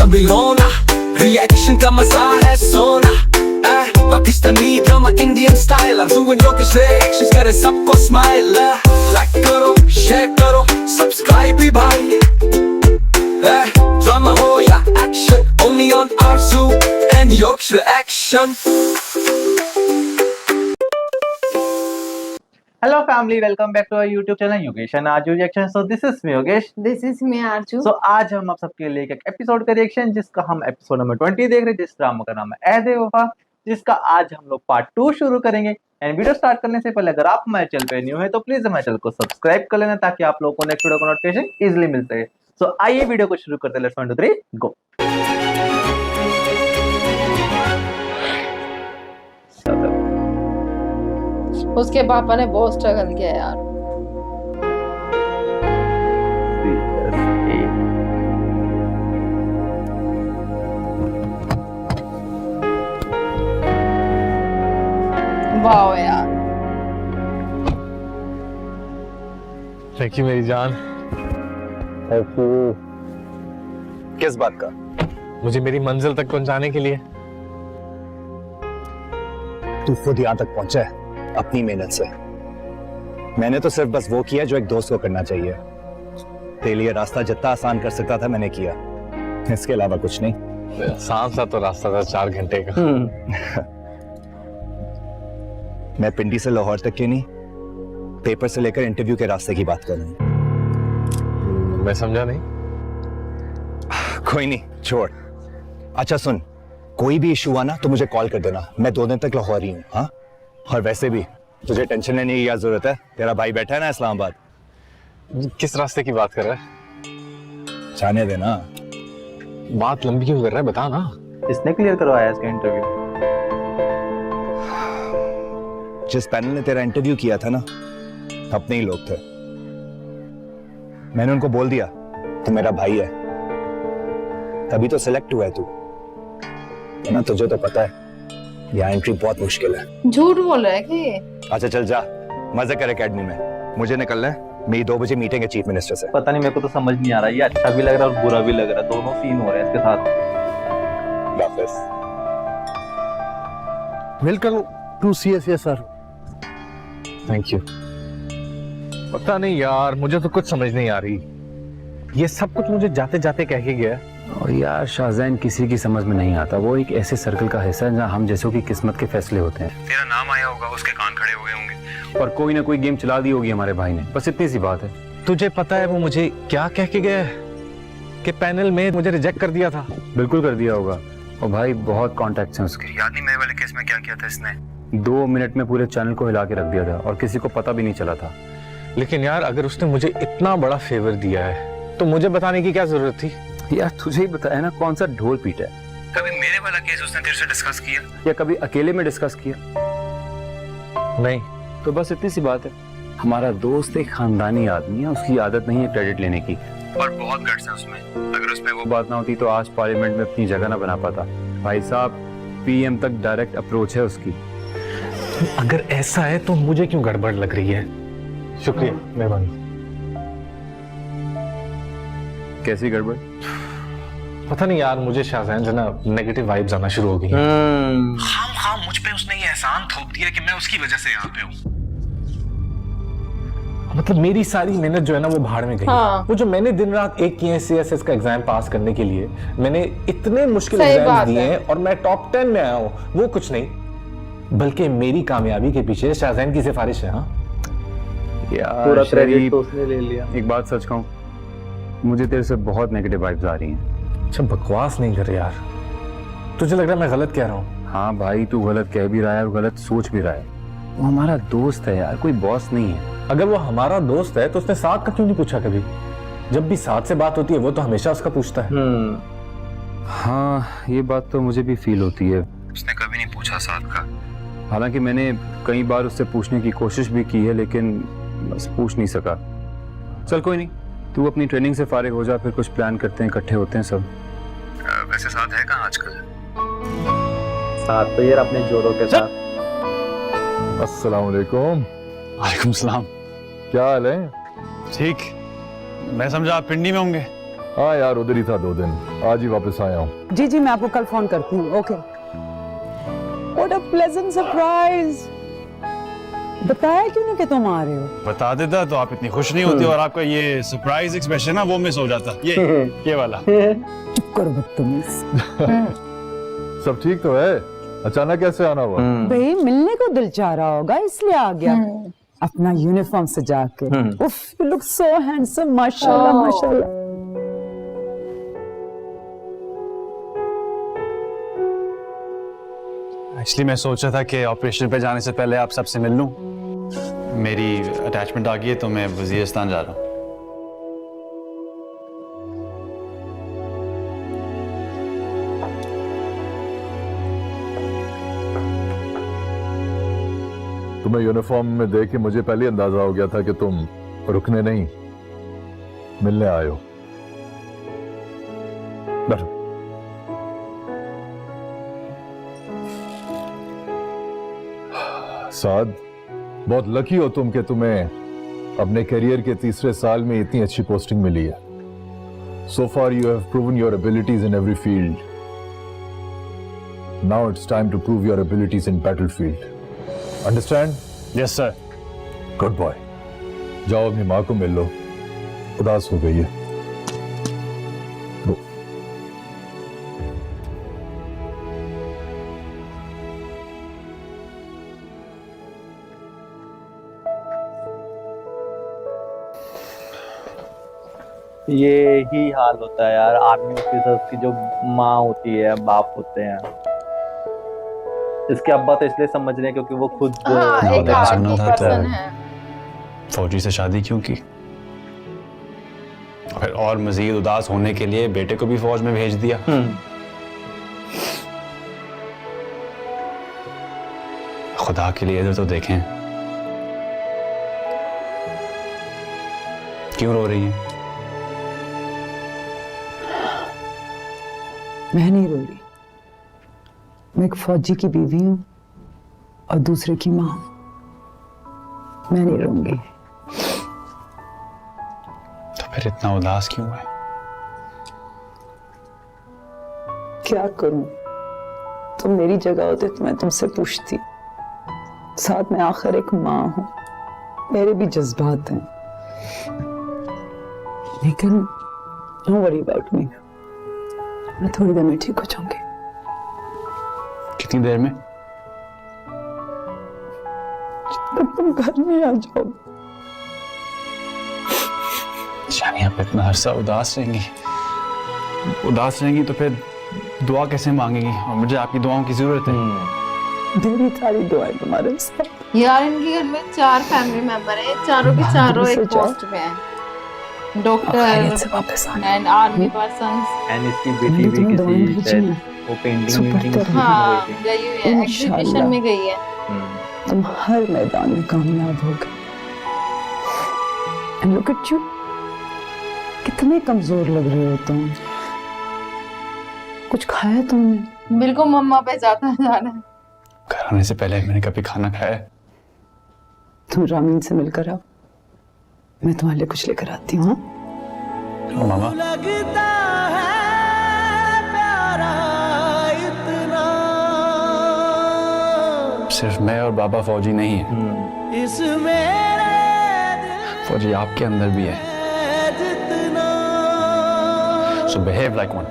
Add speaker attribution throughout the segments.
Speaker 1: कभी रोना, रिएक्शन का मजा है सोना। Pakistani drama Indian style, I'm doing Yogesh reactions, करे सबको स्माइल। लाइक करो, शेयर करो, सब्सक्राइब भी भाई। ड्रामा हो या action, only on Arzu and Yogesh reaction।
Speaker 2: Hello family, welcome back to our YouTube channel Yogesh and Arju reaction। So this is me Yogesh,
Speaker 3: This is me Arju।
Speaker 2: So आज हम आप सबके लिए एक एपिसोड का reaction जिसका हम episode number 20 देख रहे हैं, जिस ड्रामा का नाम है ऐ वफा, जिसका आज हम लोग पार्ट 2 शुरू करेंगे। एंड वीडियो स्टार्ट करने से पहले अगर आप हमारे चैनल पे न्यू है तो प्लीज हमारे चैनल को सब्सक्राइब कर लेना ताकि आप लोगों को नेक्स्ट वीडियो का नोटिफिकेशन इजीली मिल सके। सो आइए वीडियो को शुरू करते हैं। लेट्स 1 2 3 गो।
Speaker 3: उसके पापा ने बहुत स्ट्रगल किया यार। वाओ यार,
Speaker 4: थैंक यू मेरी जान।
Speaker 5: किस बात का?
Speaker 4: मुझे मेरी मंजिल तक पहुंचाने के लिए।
Speaker 5: तू खुद यहाँ तक पहुंचा है अपनी मेहनत से। मैंने तो सिर्फ बस वो किया जो एक दोस्त को करना चाहिए। तेरे लिए रास्ता जितना आसान कर सकता था मैंने किया, इसके अलावा कुछ नहीं।
Speaker 4: आसान सा तो रास्ता था 4 घंटे का।
Speaker 5: मैं पिंडी से लाहौर तक के नहीं, पेपर से लेकर इंटरव्यू के रास्ते की बात कर रहा हूँ।
Speaker 4: मैं समझा नहीं।
Speaker 5: कोई नहीं, छोड़। अच्छा सुन, कोई भी इशू हुआ ना तो मुझे कॉल कर देना, मैं 2 दिन तक लाहौर ही हूँ। हाँ, और वैसे भी तुझे टेंशन लेने की क्या जरूरत है, तेरा भाई बैठा है ना इस्लामाबाद।
Speaker 4: किस रास्ते की बात कर रहा है?
Speaker 5: जाने देना।
Speaker 4: बात लंबी क्यों कर रहा है, बता ना।
Speaker 2: इसने क्लियर करवाया इसका इंटरव्यू।
Speaker 5: जिस पैनल ने तेरा इंटरव्यू किया था ना, अपने ही लोग थे। मैंने उनको बोल दिया तू मेरा भाई है, तभी तो सिलेक्ट हुआ है तू। ना तुझे तो पता है यहाँ एंट्री बहुत मुश्किल है।
Speaker 3: झूठ बोल रहा है कि ये?
Speaker 5: अच्छा चल जा, मजे कर एकेडमी में। मुझे निकलना है, मेरी 2 बजे मीटिंग है चीफ मिनिस्टर से।
Speaker 2: पता नहीं, मेरे को तो समझ नहीं आ रहा, ये अच्छा भी लग रहा है और बुरा भी लग रहा है, दोनों सीन हो रहे हैं इसके साथ।
Speaker 5: वापस
Speaker 6: welcome to CSR।
Speaker 4: Thank you. पता नहीं यार, मुझे तो कुछ समझ नहीं आ रही। ये सब कुछ मुझे जाते जाते कह के गया।
Speaker 7: और यार शाहजैन किसी की समझ में नहीं आता, वो एक ऐसे सर्कल का हिस्सा है जहाँ हम जैसों की किस्मत के फैसले होते हैं।
Speaker 5: तेरा नाम आया होगा, उसके कान खड़े हुए होंगे
Speaker 7: और कोई ना कोई गेम चला दी होगी हमारे भाई ने, बस इतनी सी बात है।
Speaker 4: तुझे पता है वो मुझे क्या कह के गया है? कि पैनल में मुझे रिजेक्ट कर दिया था।
Speaker 7: बिल्कुल कर दिया होगा, और भाई बहुत कॉन्टेक्ट हैं उसके।
Speaker 5: याद नहीं मेरे वाले केस में क्या किया था इसने?
Speaker 7: 2 मिनट में पूरे चैनल को हिला के रख दिया था और किसी को पता भी नहीं चला था।
Speaker 4: लेकिन यार अगर उसने मुझे इतना बड़ा फेवर दिया है तो मुझे बताने की क्या जरूरत थी?
Speaker 7: यार तुझे ही बताया ना, कौन सा ढोल पीटा है।
Speaker 5: कभी मेरे वाला केस उसने तेरे से डिस्कस किया?
Speaker 7: या कभी अकेले में डिस्कस किया?
Speaker 4: नहीं।
Speaker 7: तो बस इतनी सी बात है। हमारा दोस्त एक खानदानी आदमी है, उसकी आदत नहीं है क्रेडिट लेने की,
Speaker 5: और बहुत गट्स है उसमें। अगर उसमें वो
Speaker 7: वो बात ना होती तो आज पार्लियामेंट में अपनी जगह ना बना पाता। भाई साहब, PM तक डायरेक्ट अप्रोच है उसकी।
Speaker 4: अगर ऐसा है तो मुझे क्यों गड़बड़ लग रही है? शुक्रिया, मेहरबानी।
Speaker 7: कैसी गड़बड़?
Speaker 4: पता नहीं यार, मुझे शाहजहान से ना नेगेटिव वाइब्स आना शुरू हो गई हैं।
Speaker 5: खाम मुझ पे उसने ये एहसान थोप दिया कि मैं उसकी वजह से यहाँ पे हूँ।
Speaker 4: मतलब मेरी सारी मेहनत जो है ना वो भाड़ में गई।
Speaker 3: हाँ।
Speaker 4: वो जो मैंने दिन रात एक किए CSS का एग्जाम पास करने के लिए, मैंने इतने मुश्किल
Speaker 3: सही
Speaker 4: एग्जाम
Speaker 3: बात
Speaker 4: दिए
Speaker 3: है।
Speaker 4: हैं और मैं टॉप 10 में आया हूँ, वो कुछ नहीं, बल्कि मेरी कामयाबी के पीछे शाहजहान की सिफारिश है। हाँ
Speaker 7: यार
Speaker 2: पूरा क्रेडिट
Speaker 7: शरीफ,
Speaker 2: तो उसने ले लिया।
Speaker 7: एक बात सच कहूं, मुझे तेरे से बहुत नेगेटिव वाइब्स आ रही हैं।
Speaker 4: अच्छा बकवास नहीं कर यार, तुझे लग रहा है मैं गलत कह रहा हूँ?
Speaker 7: हाँ भाई, तू गलत कह भी रहा है और गलत सोच भी रहा है। वो हमारा दोस्त है यार, कोई बॉस नहीं है।
Speaker 4: अगर वो हमारा दोस्त है तो उसने साथ का क्यों नहीं पूछा कभी? जब भी साथ से बात होती है वो तो हमेशा उसका पूछता है।
Speaker 7: हाँ, ये बात तो मुझे भी फील होती है।
Speaker 5: उसने कभी नहीं पूछा साथ का।
Speaker 7: हालांकि मैंने कई बार उससे पूछने की कोशिश भी की है, लेकिन बस पूछ नहीं सका। चल कोई नहीं, तू अपनी ट्रेनिंग से फारिग हो जा, फिर कुछ प्लान करते हैं, इकट्ठे होते हैं सब।
Speaker 5: वैसे साथ है कहाँ आजकल?
Speaker 2: साथ तो यार अपने जोरों के साथ।
Speaker 4: अस्सलाम वालेकुम।
Speaker 6: वालेकुम सलाम।
Speaker 4: क्या हाल है?
Speaker 6: ठीक, मैं समझा आप पिंडी में होंगे।
Speaker 8: हाँ यार उधर ही था 2 दिन, आज ही वापस आया हूँ।
Speaker 9: जी जी मैं आपको कल फोन करती हूँ। Okay. What a pleasant surprise. बताया क्यों नहीं कि तुम आ रहे हो?
Speaker 10: बता देता तो आप इतनी खुश नहीं होती और आपका ये सरप्राइज एक्सप्रेशन ना वो मिस हो जाता। ये वाला।
Speaker 9: चुप करो बदतमीज।
Speaker 8: सब ठीक तो है, अचानक कैसे आना हुआ?
Speaker 9: भाई मिलने को दिल चाह रहा होगा इसलिए आ गया। अपना यूनिफॉर्म सजा के। उफ यू लुक सो हैंडसम माशाल्लाह माशाल्लाह।
Speaker 10: एक्चुअली मैं सोच रहा था कि ऑपरेशन पे जाने से पहले आप सबसे मिल लूं। मेरी अटैचमेंट आ गई है तो मैं वजीरिस्तान जा रहा हूँ।
Speaker 8: तुम्हें यूनिफॉर्म में देख के मुझे पहले अंदाजा हो गया था कि तुम रुकने नहीं मिलने आए हो। बैठो। साद, बहुत लकी हो तुम कि तुम्हें अपने करियर के 3रे साल में इतनी अच्छी पोस्टिंग मिली है। So far you have proven your abilities in every field. Now it's time to prove your abilities in battlefield. Understand?
Speaker 10: Yes sir.
Speaker 8: Good boy. जाओ अपनी माँ को मिल लो, उदास हो गई है।
Speaker 2: ये ही हाल होता है यार आर्मी ऑफिसर्स की, जो माँ होती है बाप होते हैं। इसके अब्बा तो इसलिए समझ रहे हैं क्योंकि वो खुद
Speaker 3: एक आर्मी पर्सन है।
Speaker 10: फौजी से शादी क्यों की? फिर और मजीद उदास होने के लिए बेटे को भी फौज में भेज दिया। खुदा के लिए इधर तो देखें। क्यों रो रही है?
Speaker 9: मैं नहीं रो रही। मैं एक फौजी की बीवी हूँ और दूसरे की माँ। मैं नहीं रोऊंगी।
Speaker 10: तो फिर इतना उदास क्यों है?
Speaker 9: क्या करूं? तुम मेरी जगह होते तो मैं तुमसे पूछती। साथ में आखिर एक माँ हूं, मेरे भी जज्बात हैं। लेकिन डोंट वरी अबाउट मी, मैं थोड़ी देर में ठीक हो जाऊंगी।
Speaker 10: कितनी देर में?
Speaker 9: जब तुम घर में आ जाओ।
Speaker 10: शानी आप इतना अरसा उदास रहेंगी? उदास रहेंगी तो फिर दुआ कैसे मांगेंगी? और मुझे आपकी दुआओं की जरूरत है।
Speaker 9: मेरी सारी दुआएं तुम्हारे साथ।
Speaker 3: यार इनके घर में 4 फैमिली मेंबर है, चारों के चारों एक पोस्ट पे हैं। Doctor and army persons.
Speaker 2: And इसकी बेटी भी किसी शायद वो पेंटिंग
Speaker 3: हाँ गई हुई है, एग्जीबिशन में गई है।
Speaker 9: तुम हर मैदान में कामयाब हो गए। एंड लुक एट यू, कितने कमजोर लग रहे हो तुम। कुछ खाया तुमने?
Speaker 3: बिल्कुल मम्मा पे जाता जाना है।
Speaker 10: घर आने से पहले मैंने कभी खाना खाया?
Speaker 9: तुम रामीन से मिलकर आओ, मैं तुम्हारे लिए कुछ लेकर आती हूँ।
Speaker 10: मामा सिर्फ मैं और बाबा फौजी नहीं है, फौजी आपके अंदर भी है। So behave like one.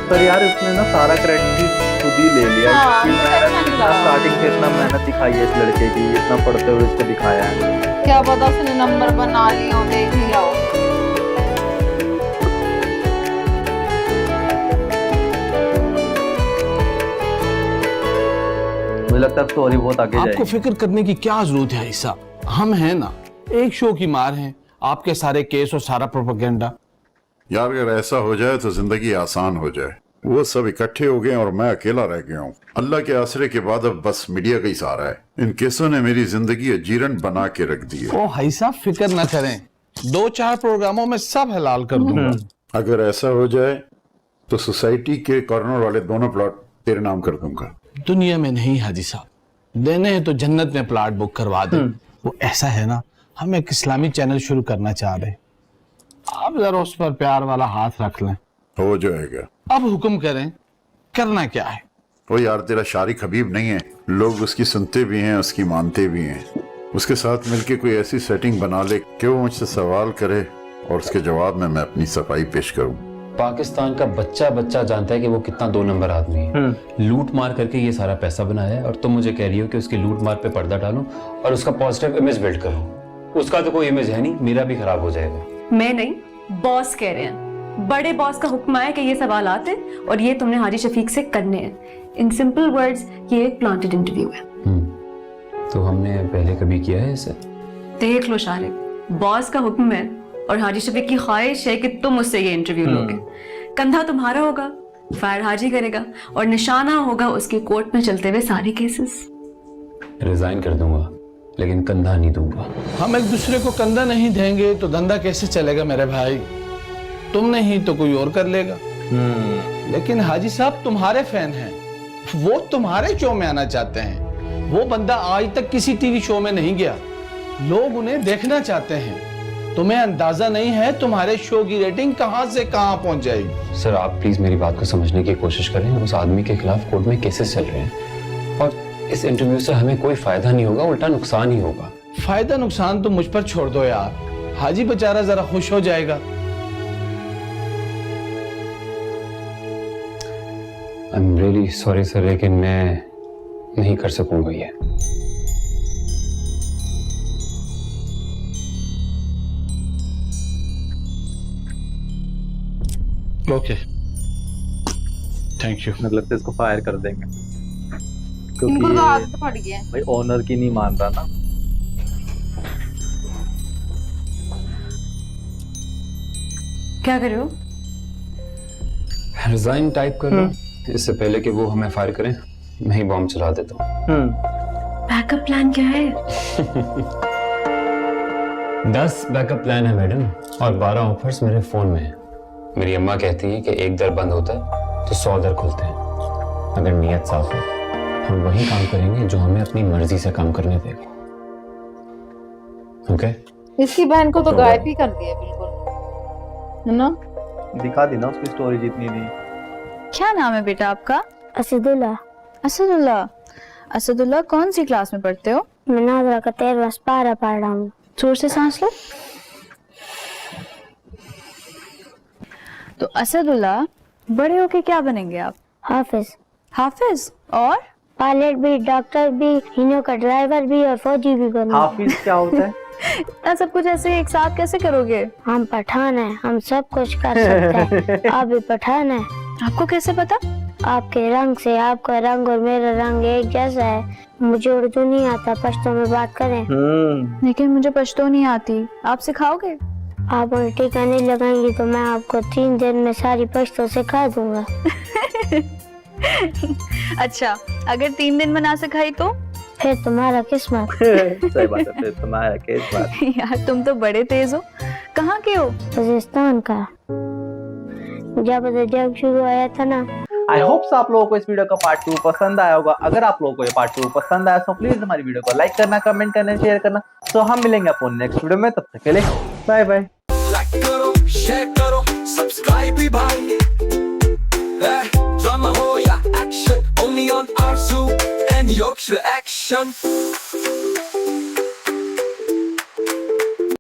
Speaker 2: पर यार उसने ना सारा क्रेडिट खुद ही ले लिया।
Speaker 3: हाँ,
Speaker 2: इसकी
Speaker 3: मुझे
Speaker 2: मेहनत
Speaker 3: अच्छा नहीं
Speaker 2: इतना
Speaker 3: लगा।
Speaker 2: स्टार्टिंग से इतना मेहनत दिखाई है इस लड़के की, इतना पढ़ते हुए इसको दिखाया है।
Speaker 3: क्या पता उसने नंबर बना लिया हो, देख लिया हो।
Speaker 2: मुझे लगता है स्टोरी बहुत आगे
Speaker 11: आपको
Speaker 2: जाएगी।
Speaker 11: फिक्र करने की क्या जरूरत है ऐसा, हम हैं ना, एक शो की मार हैं, आपके सारे केस और सारा प्रोपेगेंडा।
Speaker 8: यार अगर ऐसा हो जाए तो जिंदगी आसान हो जाए। वो सब इकट्ठे हो गए और मैं अकेला रह गया हूँ। अल्लाह के आसरे के बाद अब बस मीडिया का ही सहारा है। इन केसों ने मेरी जिंदगी अजीरन बना के रख दी है।
Speaker 11: ओ भाई साहब फिक्र न करें, 2-4 प्रोग्रामों में सब हलाल कर दूंगा।
Speaker 8: अगर ऐसा हो जाए तो सोसाइटी के कॉर्नर वाले दोनों प्लॉट तेरे नाम कर दूंगा।
Speaker 11: दुनिया में नहीं हाजी साहब, देने हैं तो जन्नत में प्लाट बुक करवा दे। वो ऐसा है ना, हम एक इस्लामी चैनल शुरू करना चाह रहे हैं, आप जरा उस पर प्यार वाला हाथ रख लें।
Speaker 8: हो जाएगा।
Speaker 11: अब हुक्म करें, करना क्या है?
Speaker 8: वो यार तेरा शारिक हबीब नहीं है, लोग उसकी सुनते भी हैं, उसकी मानते भी हैं। उसके साथ मिलके कोई ऐसी सेटिंग बना ले कि वो मुझसे सवाल करे और उसके जवाब में मैं अपनी सफाई पेश करूं।
Speaker 12: पाकिस्तान का बच्चा बच्चा जानता है कि वो कितना 2 नंबर आदमी है। लूट मार करके ये सारा पैसा बनाया है और तुम मुझे कह रही हो कि उसकी लूट मार पे पर्दा डालूं और उसका पॉजिटिव इमेज बिल्ड करूं। उसका तो कोई इमेज है नहीं, मेरा भी खराब हो जाएगा।
Speaker 13: मैं नहीं, बॉस कह रहे हैं। बड़े बॉस का हुक्म आया कि ये सवाल आते और ये तुमने हाजी शफीक से करने हैं। इन सिंपल वर्ड्स, ये एक प्लांटेड इंटरव्यू है।
Speaker 12: तो हमने पहले कभी किया है इसे?
Speaker 13: देख लो शारिक, बॉस का हुक्म है और हाजी शफीक की ख्वाहिश है कि तुम मुझसे ये इंटरव्यू लोगे। कंधा तुम्हारा होगा, फायर हाजी करेगा और निशाना होगा उसके कोर्ट में चलते हुए सारे केसेस।
Speaker 12: रिजाइन कर दूंगा लेकिन कंधा नहीं दूंगा।
Speaker 11: हम एक दूसरे को कंधा नहीं देंगे तो धंधा कैसे चलेगा मेरे भाई? तुम नहीं तो कोई और कर लेगा। लेकिन हाजी साहब तुम्हारे फैन हैं, वो तुम्हारे शो में आना चाहते हैं। वो बंदा आज तक किसी टीवी शो में नहीं गया, लोग उन्हें देखना चाहते हैं। तुम्हें अंदाजा नहीं है तुम्हारे शो की रेटिंग कहां से कहां पहुंच जाएगी।
Speaker 12: सर आप प्लीज मेरी बात को समझने की कोशिश करें। उस आदमी के खिलाफ कोर्ट में केसेस चल रहे हैं और इस इंटरव्यू से हमें कोई फायदा नहीं होगा, उल्टा नुकसान ही होगा।
Speaker 11: फायदा नुकसान तो मुझ पर छोड़ दो यार, हाजी बेचारा जरा खुश हो जाएगा।
Speaker 12: I am really sorry sir, लेकिन मैं नहीं कर सकूंगा ये।
Speaker 11: Okay, thank you.
Speaker 2: मतलब इसको फायर कर देंगे
Speaker 3: इनको तो
Speaker 2: ये
Speaker 3: आदत पड़ गई है।
Speaker 2: भाई ओनर की नहीं मान रहा ना।
Speaker 13: क्या कर रहे हो?
Speaker 12: रिजाइन टाइप कर लो, इससे पहले कि वो हमें फायर करें मैं ही बॉम्ब चला देता हूँ।
Speaker 13: बैकअप प्लान क्या है?
Speaker 12: 10 बैकअप प्लान है मैडम और 12 ऑफर्स मेरे फोन में है। मेरी अम्मा कहती है कि एक दर बंद होता है तो 100 दर खुलते हैं। अगर नीयत साफ है हम वही काम करेंगे जो हमें अपनी मर्जी से काम करने देगा। ओके?
Speaker 3: इसकी बहन को तो गायब ही कर दिया बिल्कुल, है ना?
Speaker 2: दिखा दी ना उसकी स्टोरी जितनी थी।
Speaker 14: क्या नाम है बेटा आपका? असदुल्ला। असदुल्ला, असदुल्ला कौन सी क्लास में पढ़ते हो?
Speaker 15: मैं नाज़रा का 13वां पारा पढ़ रहा हूँ।
Speaker 14: जोर से सांस लो। तो असदुल्ला बड़े होके क्या बनेंगे आप?
Speaker 15: हाफिज।
Speaker 14: हाफिज? और
Speaker 15: पायलट भी, डॉक्टर भी, हिनो का ड्राइवर भी और फौजी भी बनूंगा।
Speaker 2: हाफिज क्या होता है?
Speaker 14: इतना सब कुछ ऐसे एक साथ कैसे करोगे?
Speaker 15: हम पठान हैं, हम सब कुछ कर सकते हैं। आप भी पठान हैं।
Speaker 14: आपको कैसे पता?
Speaker 15: आपके रंग से, आपका रंग और मेरा रंग एक जैसा है। मुझे उर्दू नहीं आता, पश्तो में बात करें।
Speaker 14: लेकिन मुझे पश्तो नहीं आती, आप सिखाओगे?
Speaker 15: आप उल्टी करने लगाएंगी तो मैं आपको 3 दिन में सारी पश्तो सिखा दूंगा।
Speaker 14: अच्छा, अगर 3 दिन में ना सिखाई तो?
Speaker 15: फिर तुम्हारा किस्मत।
Speaker 2: सही बात है, फिर तुम्हारा किस्मत।
Speaker 14: यार तुम तो बड़े तेज हो। कहाँ के हो?
Speaker 15: राजस्थान का। जब शुरू आया था ना।
Speaker 2: आई होप आप लोगों को इस वीडियो का पार्ट 2 पसंद आया होगा। अगर आप लोगों को ये पार्ट 2 पसंद आया तो प्लीज हमारी वीडियो को लाइक करना, कमेंट करना, शेयर करना। तो हम मिलेंगे अपन नेक्स्ट वीडियो में, तब तक के लिए बाय बाय।
Speaker 1: लाइक करो, शेयर करो, सब्सक्राइब भी भाई। ड्रामा हो या action, only on Arzu and Yorkshire Action।